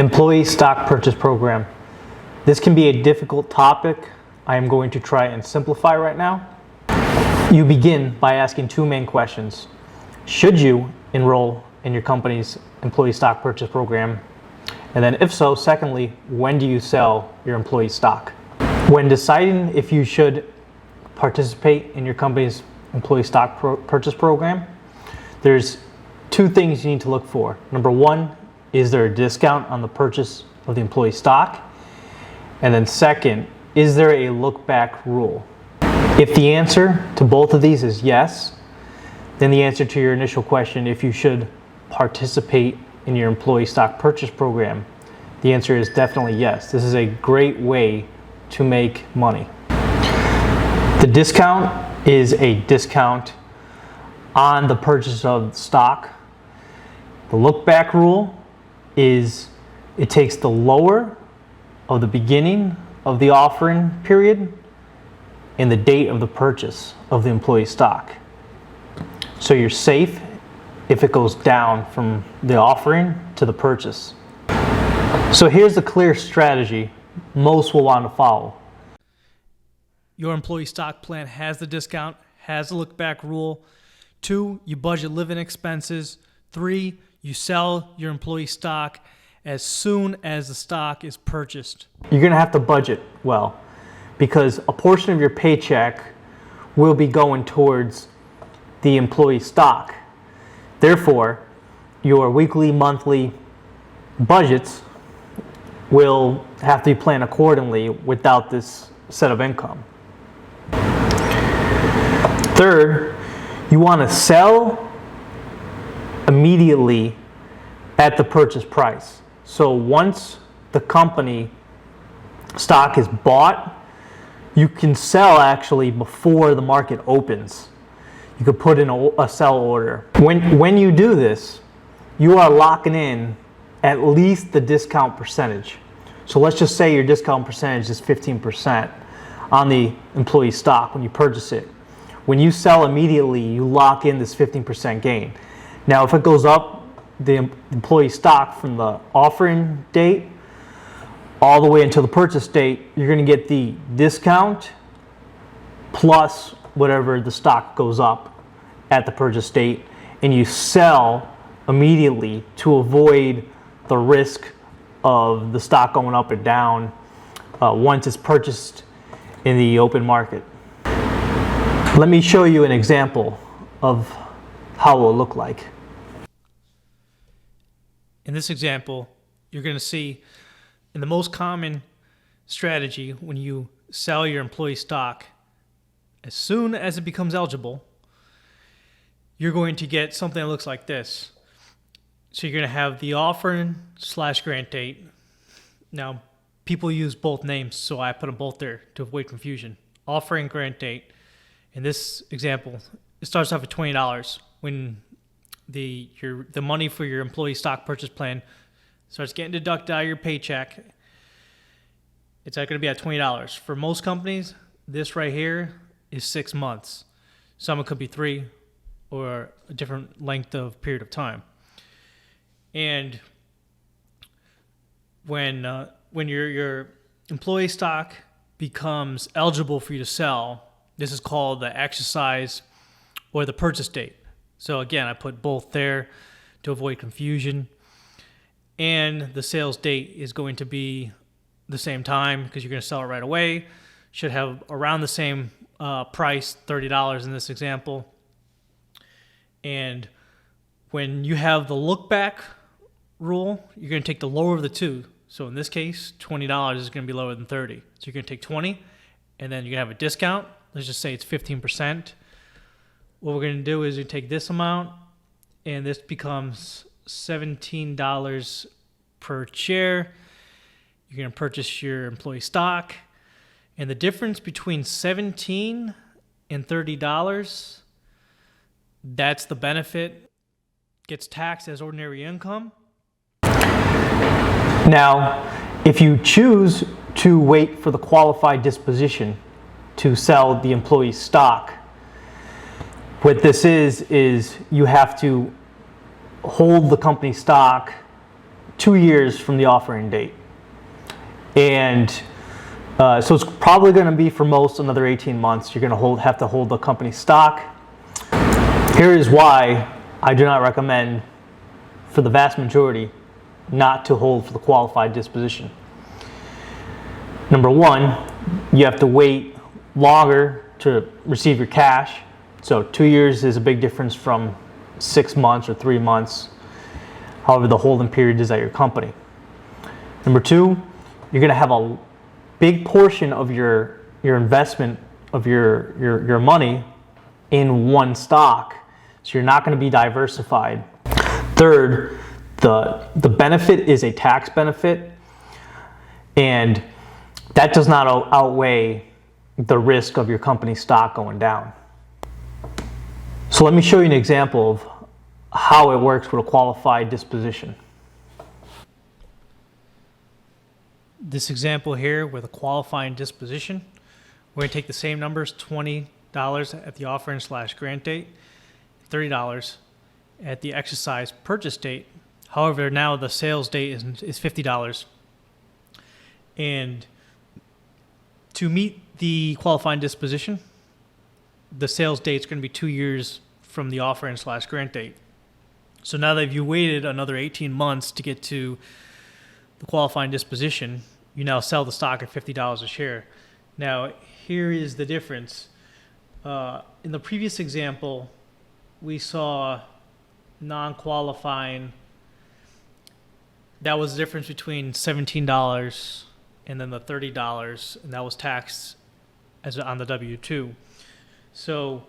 Employee stock purchase program. This can be a difficult topic. I am going to try and simplify right now. You begin by asking two main questions. Should you enroll in your company's employee stock purchase program? And then if so, secondly, when do you sell your employee stock? When deciding if you should participate in your company's employee stock purchase program, there's two things you need to look for. Number one, is there a discount on the purchase of the employee stock? And then second, is there a look-back rule? If the answer to both of these is yes, then the answer to your initial question, if you should participate in your employee stock purchase program, the answer is definitely yes. This is a great way to make money. The discount is a discount on the purchase of stock. The look-back rule is it takes the lower of the beginning of the offering period and the date of the purchase of the employee stock. So you're safe if it goes down from the offering to the purchase. So here's the clear strategy most will want to follow. Your employee stock plan has the discount, has the look-back rule. 2, you budget living expenses. 3, you sell your employee stock as soon as the stock is purchased. You're going to have to budget well because a portion of your paycheck will be going towards the employee stock. Therefore, your weekly, monthly budgets will have to be planned accordingly without this set of income. Third, you want to sell immediately at the purchase price. So once the company stock is bought, you can sell actually before the market opens. You could put in a sell order. When you do this, you are locking in at least the discount percentage. So let's just say your discount percentage is 15% on the employee stock when you purchase it. When you sell immediately, you lock in this 15% gain. Now, if it goes up, the employee stock from the offering date all the way until the purchase date, you're going to get the discount plus whatever the stock goes up at the purchase date, and you sell immediately to avoid the risk of the stock going up or down once it's purchased in the open market. Let me show you an example of how it will look like. In this example, you're going to see in the most common strategy when you sell your employee stock, as soon as it becomes eligible, you're going to get something that looks like this. So you're going to have the offering / grant date. Now, people use both names, so I put them both there to avoid confusion. Offering, grant date. In this example, it starts off at $20 when the money for your employee stock purchase plan starts getting deducted out of your paycheck. It's going to be at $20. For most companies, this right here is 6 months. Some it could be 3 or a different length of period of time. And when your employee stock becomes eligible for you to sell, this is called the exercise or the purchase date. So again, I put both there to avoid confusion. And the sales date is going to be the same time because you're going to sell it right away. Should have around the same price, $30 in this example. And when you have the look back rule, you're going to take the lower of the two. So in this case, $20 is going to be lower than $30. So you're going to take 20 and then you're going to have a discount. Let's just say it's 15%. What we're going to do is we take this amount and this becomes $17 per share. You're going to purchase your employee stock. And the difference between $17 and $30, that's the benefit. Gets taxed as ordinary income. Now, if you choose to wait for the qualified disposition to sell the employee stock, what this is you have to hold the company stock 2 years from the offering date. And so it's probably going to be for most another 18 months. You're going to have to hold the company stock. Here is why I do not recommend, for the vast majority, not to hold for the qualified disposition. Number one, you have to wait longer to receive your cash. So 2 years is a big difference from 6 months or 3 months, however the holding period is at your company. Number two, you're going to have a big portion of your investment of your money in one stock, so you're not going to be diversified. Third, the benefit is a tax benefit, and that does not outweigh the risk of your company stock going down. So let me show you an example of how it works with a qualified disposition. This example here with a qualifying disposition, we're going to take the same numbers, $20 at the offering / grant date, $30 at the exercise purchase date. However, now the sales date is $50. And to meet the qualifying disposition, the sales date is going to be 2 years from the offering / grant date. So now that you've waited another 18 months to get to the qualifying disposition, you now sell the stock at $50 a share. Now, here is the difference. In the previous example, we saw non-qualifying. That was the difference between $17 and then the $30, and that was taxed as on the W-2. So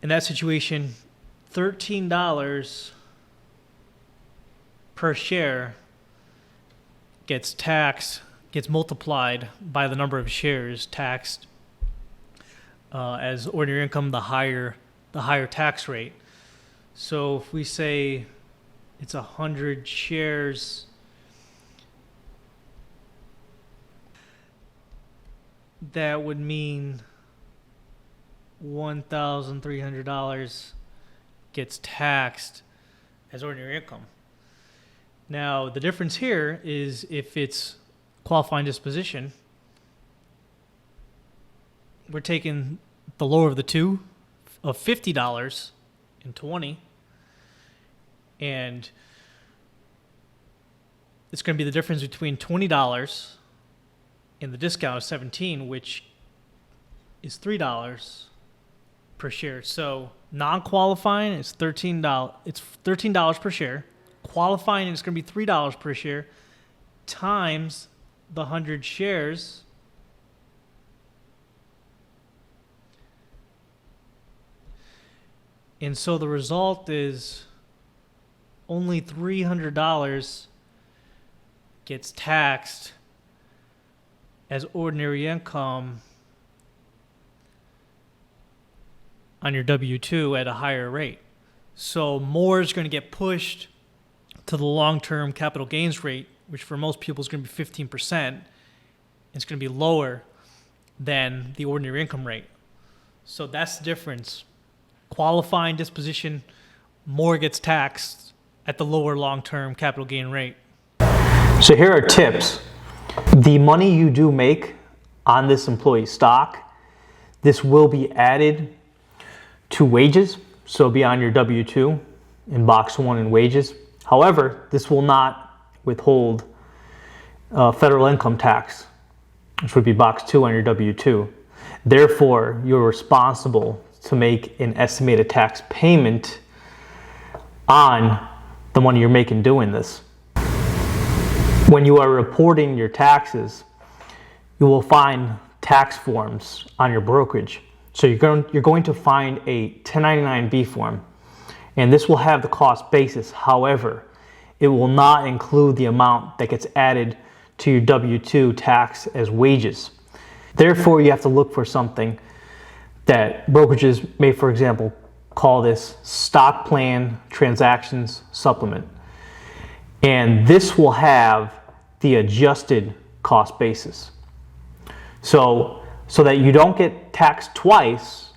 in that situation, $13 per share gets multiplied by the number of shares taxed as ordinary income, the higher tax rate. So if we say it's 100 shares, that would mean $1,300 gets taxed as ordinary income. Now, the difference here is if it's qualifying disposition, we're taking the lower of the two of $50 and $20, and it's going to be the difference between $20 and the discount of $17, which is $3 per share. So non-qualifying is $13. It's $13 per share. Qualifying is going to be $3 per share times the 100 shares. And so the result is only $300 gets taxed as ordinary income on your W-2 at a higher rate. So more is going to get pushed to the long-term capital gains rate, which for most people is going to be 15%. It's going to be lower than the ordinary income rate. So that's the difference. Qualifying disposition, more gets taxed at the lower long-term capital gain rate. So here are tips. The money you do make on this employee stock, this will be added to wages, so it'll be on your W-2 in box 1 in wages. However, this will not withhold federal income tax, which would be box 2 on your W-2. Therefore, you're responsible to make an estimated tax payment on the money you're making doing this. When you are reporting your taxes, you will find tax forms on your brokerage. So you're going to find a 1099-B form, and this will have the cost basis. However, it will not include the amount that gets added to your W-2 tax as wages. Therefore, you have to look for something that brokerages may, for example, call this stock plan transactions supplement. And this will have the adjusted cost basis. So that you don't get taxed twice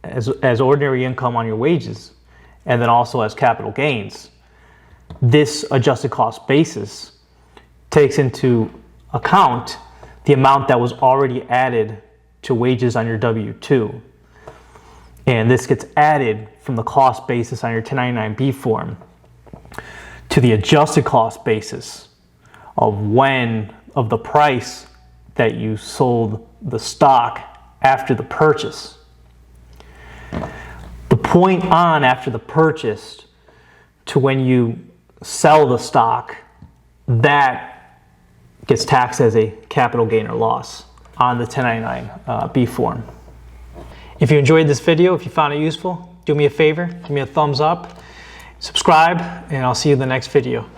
as ordinary income on your wages and then also as capital gains. this adjusted cost basis takes into account the amount that was already added to wages on your W-2. And this gets added from the cost basis on your 1099-B form to the adjusted cost basis of the price that you sold the stock after the purchase. The point on after the purchase to when you sell the stock, that gets taxed as a capital gain or loss on the 1099-B form. If you enjoyed this video, if you found it useful, do me a favor, give me a thumbs up, subscribe, and I'll see you in the next video.